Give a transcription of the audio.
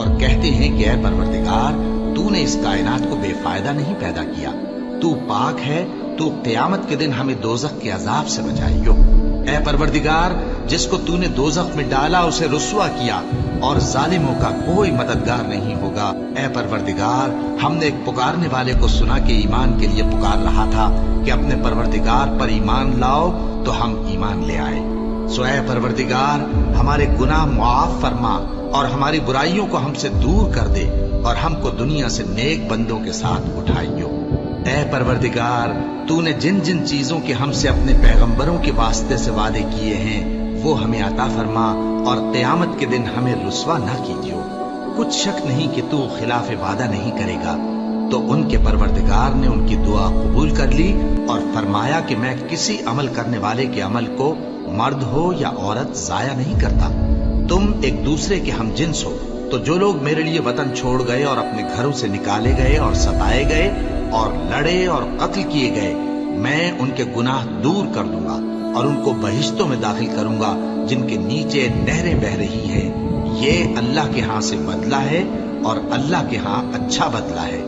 اور کہتے ہیں کہ اے پروردگار تو نے اس کائنات کو بے فائدہ نہیں پیدا کیا، تو پاک ہے، تو قیامت کے دن ہمیں دوزخ کے عذاب سے بچائیو۔ اے پروردگار جس کو تو نے دوزخ میں ڈالا اسے رسوا کیا، اور ظالموں کا کوئی مددگار نہیں ہوگا۔ اے پروردگار ہم نے ایک پکارنے والے کو سنا کہ ایمان کے لیے پکار رہا تھا کہ اپنے پروردگار پر ایمان لاؤ، تو ہم ایمان لے آئے۔ سو اے پروردگار ہمارے گناہ معاف فرما اور ہماری برائیوں کو ہم سے دور کر دے، اور ہم کو دنیا سے نیک بندوں کے ساتھ اٹھائیو۔ اے پروردگار تو نے جن جن چیزوں کے ہم سے اپنے پیغمبروں کے واسطے سے وعدے کیے ہیں وہ ہمیں عطا فرما، اور قیامت کے دن ہمیں رسوا نہ کیجیو۔ کچھ شک نہیں کہ تو خلاف وعدہ نہیں کرے گا۔ تو ان کے پروردگار نے ان کی دعا قبول کر لی اور فرمایا کہ میں کسی عمل کرنے والے کے عمل کو مرد ہو یا عورت ضائع نہیں کرتا۔ تم ایک دوسرے کے ہم جنس ہو، تو جو لوگ میرے لیے وطن چھوڑ گئے اور اپنے گھروں سے نکالے گئے اور ستائے گئے اور لڑے اور قتل کیے گئے، میں ان کے گناہ دور کر دوں گا اور ان کو بہشتوں میں داخل کروں گا جن کے نیچے نہریں بہ رہی ہیں۔ یہ اللہ کے ہاں سے بدلہ ہے اور اللہ کے ہاں اچھا بدلہ ہے۔